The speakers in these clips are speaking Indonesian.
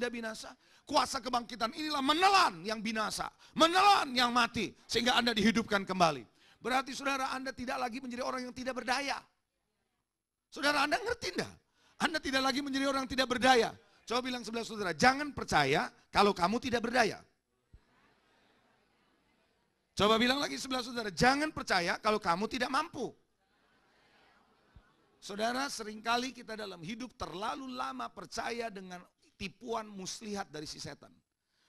tidak binasa. Kuasa kebangkitan inilah menelan yang binasa, menelan yang mati, sehingga Anda dihidupkan kembali. Berarti saudara, Anda tidak lagi menjadi orang yang tidak berdaya. Saudara, Anda ngerti enggak? Anda tidak lagi menjadi orang yang tidak berdaya. Coba bilang sebelah saudara, jangan percaya kalau kamu tidak berdaya. Coba bilang lagi sebelah saudara, jangan percaya kalau kamu tidak mampu. Saudara, seringkali kita dalam hidup terlalu lama percaya dengan tipuan muslihat dari si setan.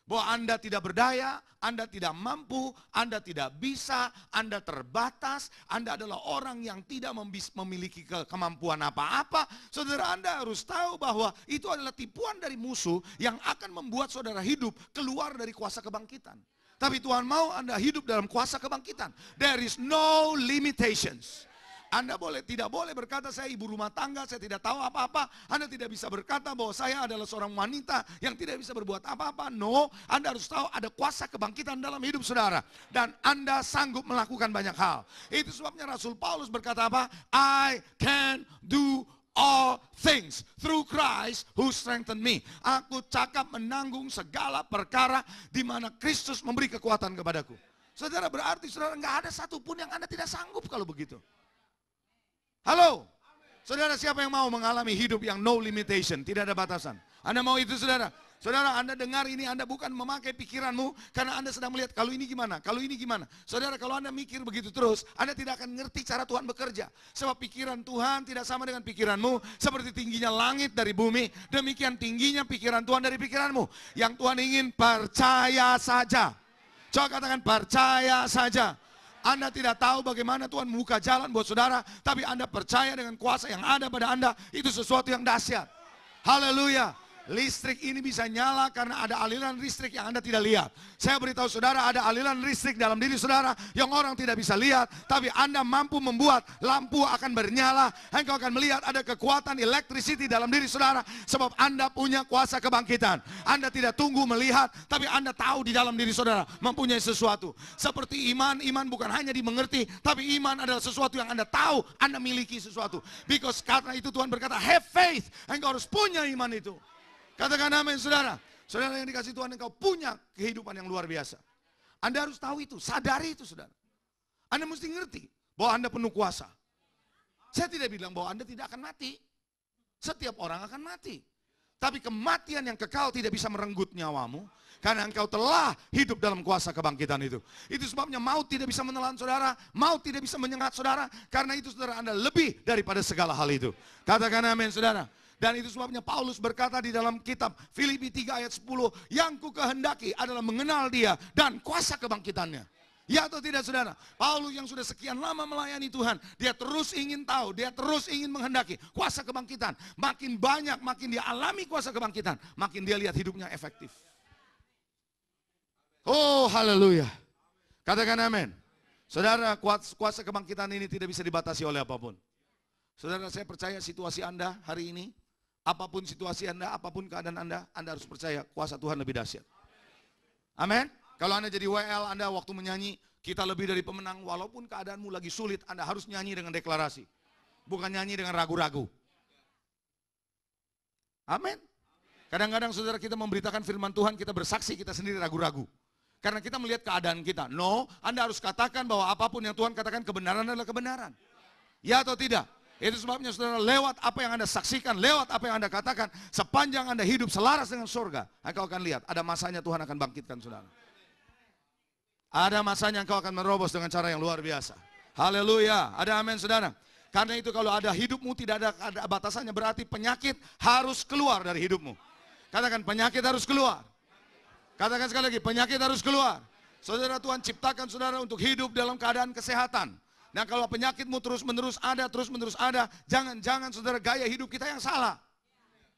Bahwa Anda tidak berdaya, Anda tidak mampu, Anda tidak bisa, Anda terbatas, Anda adalah orang yang tidak memiliki kemampuan apa-apa. Saudara, Anda harus tahu bahwa itu adalah tipuan dari musuh yang akan membuat saudara hidup keluar dari kuasa kebangkitan. Tapi Tuhan mau Anda hidup dalam kuasa kebangkitan. There is no limitations. Anda tidak boleh berkata saya ibu rumah tangga, saya tidak tahu apa-apa. Anda tidak bisa berkata bahwa saya adalah seorang wanita yang tidak bisa berbuat apa-apa. No, Anda harus tahu ada kuasa kebangkitan dalam hidup saudara. Dan Anda sanggup melakukan banyak hal. Itu sebabnya Rasul Paulus berkata apa? I can do all things through Christ who strengthen me. Aku cakap menanggung segala perkara di mana Kristus memberi kekuatan kepadaku. Saudara, berarti saudara nggak ada satupun yang Anda tidak sanggup kalau begitu. Halo, saudara, siapa yang mau mengalami hidup yang no limitation, tidak ada batasan? Anda mau itu saudara? Saudara, Anda dengar ini, Anda bukan memakai pikiranmu karena Anda sedang melihat kalau ini gimana, kalau ini gimana. Saudara, kalau Anda mikir begitu terus, Anda tidak akan ngerti cara Tuhan bekerja. Sebab pikiran Tuhan tidak sama dengan pikiranmu. Seperti tingginya langit dari bumi, demikian tingginya pikiran Tuhan dari pikiranmu. Yang Tuhan ingin percaya saja. Coba katakan percaya saja. Anda tidak tahu bagaimana Tuhan membuka jalan buat saudara, tapi Anda percaya dengan kuasa yang ada pada Anda, itu sesuatu yang dahsyat. Haleluya. Listrik ini bisa nyala karena ada aliran listrik yang Anda tidak lihat. Saya beritahu saudara, ada aliran listrik dalam diri saudara yang orang tidak bisa lihat, tapi Anda mampu membuat lampu akan bernyala. Engkau akan melihat ada kekuatan electricity dalam diri saudara, sebab Anda punya kuasa kebangkitan. Anda tidak tunggu melihat, tapi Anda tahu di dalam diri saudara mempunyai sesuatu. Seperti iman bukan hanya dimengerti, tapi iman adalah sesuatu yang Anda tahu, Anda miliki sesuatu. Because karena itu Tuhan berkata, have faith. Engkau harus punya iman itu. Katakan amin saudara. Saudara yang dikasih Tuhan, engkau punya kehidupan yang luar biasa. Anda harus tahu itu, sadari itu saudara. Anda mesti ngerti bahwa Anda penuh kuasa. Saya tidak bilang bahwa Anda tidak akan mati. Setiap orang akan mati. Tapi kematian yang kekal tidak bisa merenggut nyawamu. Karena engkau telah hidup dalam kuasa kebangkitan itu. Itu sebabnya maut tidak bisa menelan saudara. Maut tidak bisa menyengat saudara. Karena itu saudara, Anda lebih daripada segala hal itu. Katakan amin saudara. Dan itu sebabnya Paulus berkata di dalam kitab Filipi 3 ayat 10, yang ku kehendaki adalah mengenal dia dan kuasa kebangkitannya. Ya atau tidak saudara? Paulus yang sudah sekian lama melayani Tuhan, dia terus ingin tahu, dia terus ingin menghendaki kuasa kebangkitan. Makin banyak, makin dia alami kuasa kebangkitan, makin dia lihat hidupnya efektif. Oh haleluya. Katakan amin. Saudara, kuasa kebangkitan ini tidak bisa dibatasi oleh apapun. Saudara, saya percaya situasi Anda hari ini, apapun situasi Anda, apapun keadaan Anda harus percaya kuasa Tuhan lebih dahsyat. Amin. Kalau Anda jadi WL, Anda waktu menyanyi, kita lebih dari pemenang, walaupun keadaanmu lagi sulit, Anda harus nyanyi dengan deklarasi. Bukan nyanyi dengan ragu-ragu. Amin. Kadang-kadang saudara, kita memberitakan firman Tuhan, kita bersaksi, kita sendiri ragu-ragu. Karena kita melihat keadaan kita. No, Anda harus katakan bahwa apapun yang Tuhan katakan, kebenaran adalah kebenaran. Ya atau tidak? Itu sebabnya saudara, lewat apa yang Anda saksikan, lewat apa yang Anda katakan, sepanjang Anda hidup selaras dengan surga, engkau akan lihat, ada masanya Tuhan akan bangkitkan saudara. Ada masanya engkau akan merobos dengan cara yang luar biasa. Haleluya, ada amin saudara. Karena itu kalau ada hidupmu tidak ada batasannya, berarti penyakit harus keluar dari hidupmu. Katakan, penyakit harus keluar. Katakan sekali lagi, penyakit harus keluar. Saudara, Tuhan ciptakan saudara untuk hidup dalam keadaan kesehatan. Dan kalau penyakitmu terus-menerus ada, jangan saudara, gaya hidup kita yang salah.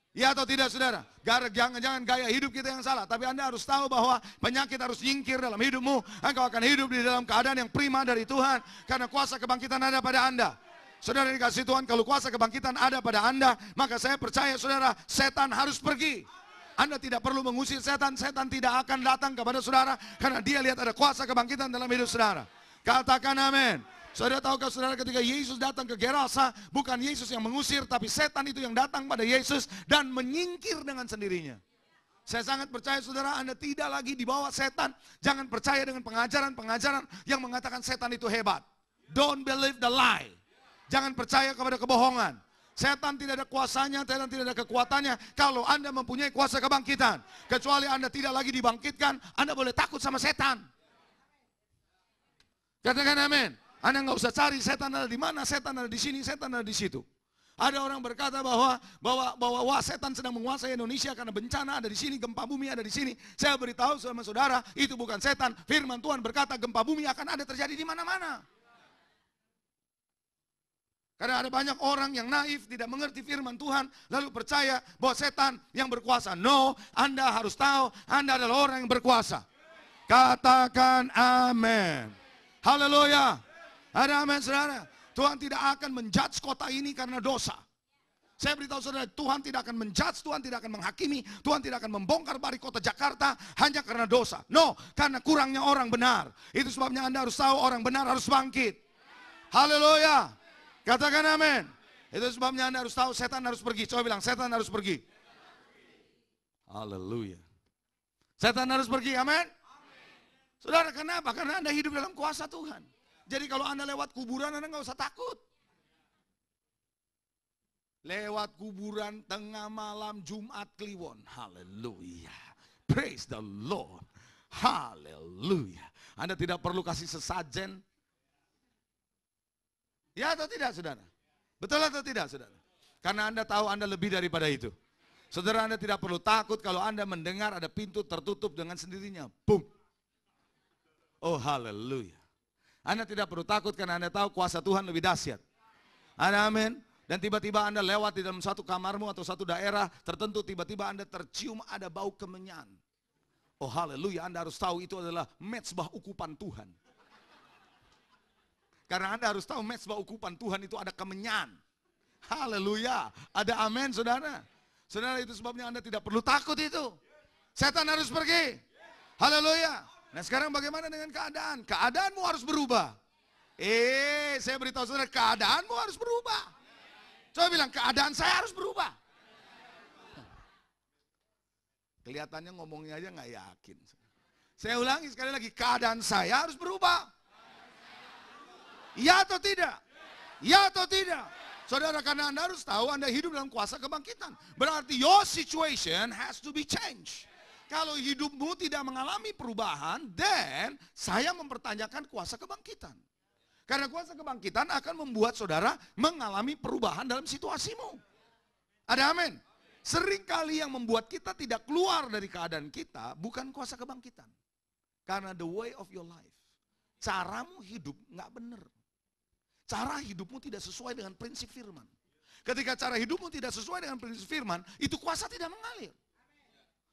Ya atau tidak saudara? Jangan gaya hidup kita yang salah. Tapi Anda harus tahu bahwa penyakit harus nyingkir dalam hidupmu. Engkau akan hidup di dalam keadaan yang prima dari Tuhan. Karena kuasa kebangkitan ada pada Anda. Saudara dikasih Tuhan, kalau kuasa kebangkitan ada pada Anda, maka saya percaya saudara, setan harus pergi. Anda tidak perlu mengusir setan, setan tidak akan datang kepada saudara. Karena dia lihat ada kuasa kebangkitan dalam hidup saudara. Katakan amin. Saudara, tahukah saudara, ketika Yesus datang ke Gerasa, bukan Yesus yang mengusir, tapi setan itu yang datang pada Yesus dan menyingkir dengan sendirinya. Saya sangat percaya saudara, Anda tidak lagi dibawa setan. Jangan percaya dengan pengajaran-pengajaran yang mengatakan setan itu hebat. Don't believe the lie. Jangan percaya kepada kebohongan. Setan tidak ada kuasanya, setan tidak ada kekuatannya kalau Anda mempunyai kuasa kebangkitan. Kecuali Anda tidak lagi dibangkitkan, Anda boleh takut sama setan. Katakan amin. Anda nggak usah cari setan ada di mana, setan ada di sini, setan ada di situ. Ada orang berkata bahwa wah, setan sedang menguasai Indonesia karena bencana ada di sini, gempa bumi ada di sini. Saya beritahu sama saudara, itu bukan setan. Firman Tuhan berkata gempa bumi akan ada terjadi di mana-mana. Karena ada banyak orang yang naif, tidak mengerti firman Tuhan, lalu percaya bahwa setan yang berkuasa. No, Anda harus tahu, Anda adalah orang yang berkuasa. Katakan amin. Haleluya. Ada amin saudara. Tuhan tidak akan menjudge kota ini karena dosa. Saya beritahu saudara, Tuhan tidak akan menjudge, Tuhan tidak akan menghakimi, Tuhan tidak akan membongkar balik kota Jakarta hanya karena dosa. No, karena kurangnya orang benar. Itu sebabnya Anda harus tahu orang benar harus bangkit. Haleluya. Katakan amin. Itu sebabnya Anda harus tahu setan harus pergi. Coba bilang setan harus pergi. Haleluya. Setan harus pergi, amin. Saudara, kenapa? Karena Anda hidup dalam kuasa Tuhan. Jadi kalau Anda lewat kuburan, Anda nggak usah takut. Lewat kuburan tengah malam Jumat Kliwon. Haleluya. Praise the Lord. Haleluya. Anda tidak perlu kasih sesajen. Ya atau tidak, saudara? Betul atau tidak, saudara? Karena Anda tahu Anda lebih daripada itu. Saudara, Anda tidak perlu takut kalau Anda mendengar ada pintu tertutup dengan sendirinya. Boom. Oh, haleluya. Anda tidak perlu takut karena Anda tahu kuasa Tuhan lebih dahsyat. Ada amin. Dan tiba-tiba Anda lewat di dalam satu kamarmu atau satu daerah tertentu, tiba-tiba Anda tercium ada bau kemenyan. Oh haleluya, Anda harus tahu itu adalah mezbah ukupan Tuhan. Karena Anda harus tahu mezbah ukupan Tuhan itu ada kemenyan. Haleluya, ada amin saudara. Saudara, itu sebabnya Anda tidak perlu takut itu. Setan harus pergi. Haleluya. Nah sekarang bagaimana dengan keadaan? Keadaanmu harus berubah. Saya beritahu saudara, keadaanmu harus berubah. Coba bilang, keadaan saya harus berubah. Kelihatannya ngomongnya aja nggak yakin. Saya ulangi sekali lagi, keadaan saya harus berubah. Ya atau tidak? Ya atau tidak? Saudara, karena Anda harus tahu Anda hidup dalam kuasa kebangkitan. Berarti your situation has to be changed. Kalau hidupmu tidak mengalami perubahan, then saya mempertanyakan kuasa kebangkitan. Karena kuasa kebangkitan akan membuat saudara mengalami perubahan dalam situasimu. Ada amin? Seringkali yang membuat kita tidak keluar dari keadaan kita bukan kuasa kebangkitan. Karena the way of your life. Caramu hidup nggak benar. Cara hidupmu tidak sesuai dengan prinsip firman. Ketika cara hidupmu tidak sesuai dengan prinsip firman, itu kuasa tidak mengalir.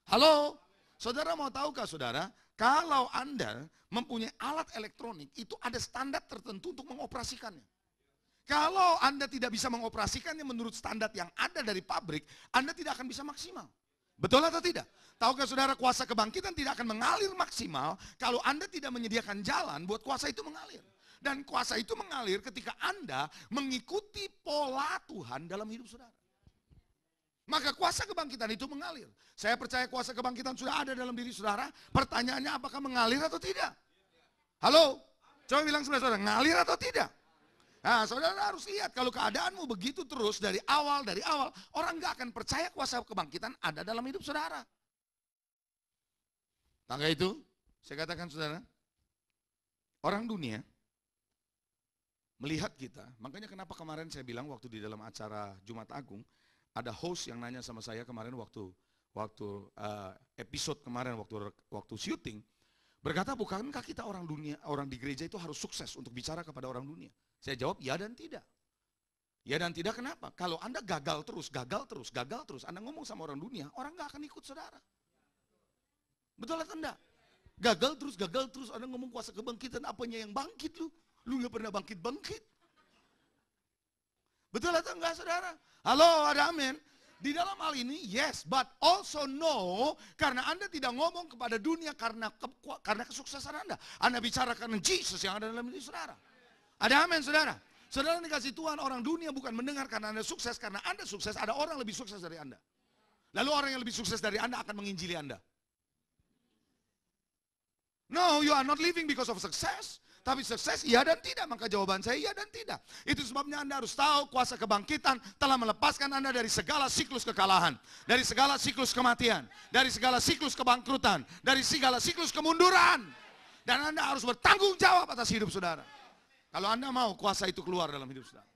Halo? Saudara mau tahukah saudara, kalau Anda mempunyai alat elektronik, itu ada standar tertentu untuk mengoperasikannya. Kalau Anda tidak bisa mengoperasikannya menurut standar yang ada dari pabrik, Anda tidak akan bisa maksimal. Betul atau tidak? Tahukah saudara, kuasa kebangkitan tidak akan mengalir maksimal kalau Anda tidak menyediakan jalan buat kuasa itu mengalir. Dan kuasa itu mengalir ketika Anda mengikuti pola Tuhan dalam hidup saudara. Maka kuasa kebangkitan itu mengalir. Saya percaya kuasa kebangkitan sudah ada dalam diri saudara. Pertanyaannya apakah mengalir atau tidak? Halo? Coba bilang sebelah saudara, ngalir atau tidak? Nah, saudara harus lihat kalau keadaanmu begitu terus dari awal, orang nggak akan percaya kuasa kebangkitan ada dalam hidup saudara. Tangga itu, saya katakan saudara, orang dunia melihat kita, makanya kenapa kemarin saya bilang waktu di dalam acara Jumat Agung, ada host yang nanya sama saya kemarin waktu episode kemarin waktu syuting, berkata bukankah kita orang dunia, orang di gereja itu harus sukses untuk bicara kepada orang dunia? Saya jawab ya dan tidak. Ya dan tidak kenapa? Kalau Anda gagal terus, Anda ngomong sama orang dunia, orang gak akan ikut saudara. Betul atau enggak? Gagal terus, Anda ngomong kuasa kebangkitan, apanya yang bangkit lu? Lu gak pernah bangkit. Betul atau enggak saudara? Halo, ada amin? Di dalam hal ini, yes, but also no, karena Anda tidak ngomong kepada dunia karena kesuksesan Anda. Anda bicara karena Jesus yang ada dalam diri saudara. Ada amin saudara? Saudara dikasih Tuhan, orang dunia bukan mendengar karena Anda sukses, karena Anda sukses, ada orang lebih sukses dari Anda. Lalu orang yang lebih sukses dari Anda akan menginjili Anda. No, you are not living because of success. Tapi sukses iya dan tidak, maka jawaban saya iya dan tidak. Itu sebabnya Anda harus tahu kuasa kebangkitan telah melepaskan Anda dari segala siklus kekalahan, dari segala siklus kematian, dari segala siklus kebangkrutan, dari segala siklus kemunduran. Dan Anda harus bertanggung jawab atas hidup saudara. Kalau Anda mau kuasa itu keluar dalam hidup saudara.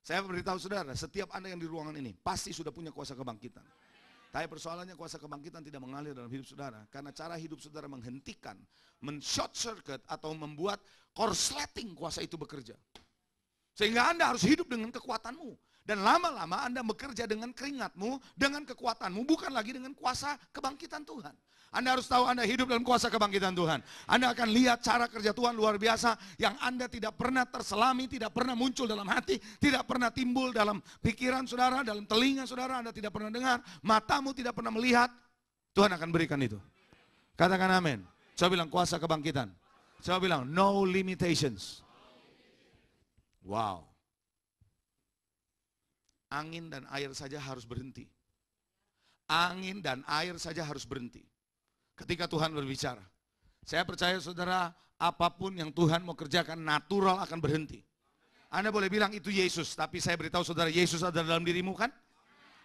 Saya beritahu saudara, setiap Anda yang di ruangan ini pasti sudah punya kuasa kebangkitan. Tapi persoalannya kuasa kebangkitan tidak mengalir dalam hidup saudara. Karena cara hidup saudara menghentikan, men-short circuit atau membuat korsleting kuasa itu bekerja. Sehingga Anda harus hidup dengan kekuatanmu. Dan lama-lama Anda bekerja dengan keringatmu, dengan kekuatanmu, bukan lagi dengan kuasa kebangkitan Tuhan. Anda harus tahu Anda hidup dalam kuasa kebangkitan Tuhan. Anda akan lihat cara kerja Tuhan luar biasa yang Anda tidak pernah terselami, tidak pernah muncul dalam hati, tidak pernah timbul dalam pikiran saudara, dalam telinga saudara, Anda tidak pernah dengar, matamu tidak pernah melihat. Tuhan akan berikan itu. Katakan amin. Saya bilang kuasa kebangkitan. Saya bilang no limitations. Wow. Angin dan air saja harus berhenti. Angin dan air saja harus berhenti. Ketika Tuhan berbicara. Saya percaya saudara, apapun yang Tuhan mau kerjakan natural akan berhenti. Anda boleh bilang itu Yesus, tapi saya beritahu saudara, Yesus ada dalam dirimu kan?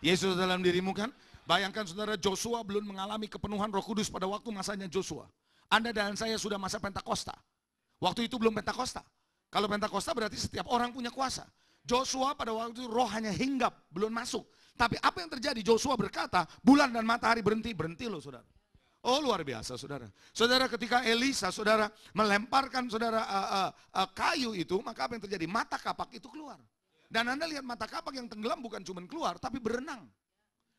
Yesus ada dalam dirimu kan? Bayangkan saudara, Joshua belum mengalami kepenuhan Roh Kudus pada waktu masanya Joshua. Anda dan saya sudah masa Pentakosta. Waktu itu belum Pentakosta. Kalau Pentakosta berarti setiap orang punya kuasa. Joshua pada waktu itu roh hanya hinggap, belum masuk. Tapi apa yang terjadi? Joshua berkata, bulan dan matahari berhenti, berhenti loh saudara. Oh luar biasa saudara. Saudara ketika Elisa saudara melemparkan saudara kayu itu, maka apa yang terjadi? Mata kapak itu keluar. Dan Anda lihat mata kapak yang tenggelam bukan cuma keluar, tapi berenang.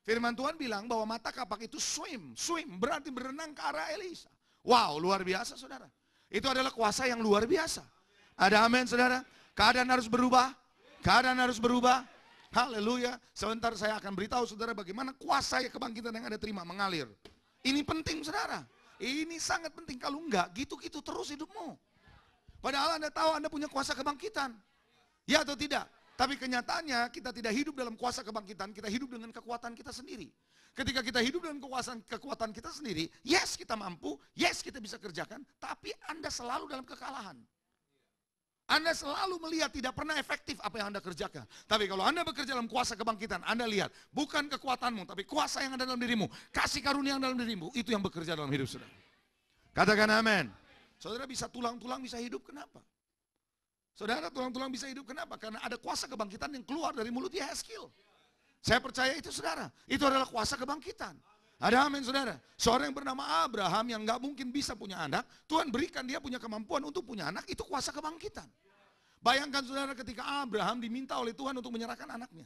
Firman Tuhan bilang bahwa mata kapak itu swim berarti berenang ke arah Elisa. Wow luar biasa saudara. Itu adalah kuasa yang luar biasa. Ada amin saudara. Keadaan harus berubah. Keadaan harus berubah. Haleluya. Sebentar saya akan beritahu saudara bagaimana kuasa kebangkitan yang Anda terima mengalir. Ini penting saudara. Ini sangat penting. Kalau enggak, gitu-gitu terus hidupmu. Padahal Anda tahu Anda punya kuasa kebangkitan. Ya atau tidak? Tapi kenyataannya kita tidak hidup dalam kuasa kebangkitan. Kita hidup dengan kekuatan kita sendiri. Ketika kita hidup dengan kekuatan kita sendiri, yes kita mampu, yes kita bisa kerjakan. Tapi Anda selalu dalam kekalahan. Anda selalu melihat tidak pernah efektif apa yang Anda kerjakan. Tapi kalau Anda bekerja dalam kuasa kebangkitan, Anda lihat bukan kekuatanmu, tapi kuasa yang ada dalam dirimu. Kasih karunia yang dalam dirimu, itu yang bekerja dalam hidup saudara. Katakan amin. Saudara bisa tulang-tulang bisa hidup, kenapa? Saudara tulang-tulang bisa hidup, kenapa? Karena ada kuasa kebangkitan yang keluar dari mulut Yehezkiel. Saya percaya itu saudara. Itu adalah kuasa kebangkitan. Ada amin saudara. Seorang yang bernama Abraham yang gak mungkin bisa punya anak, Tuhan berikan dia punya kemampuan untuk punya anak, itu kuasa kebangkitan. Bayangkan saudara ketika Abraham diminta oleh Tuhan untuk menyerahkan anaknya.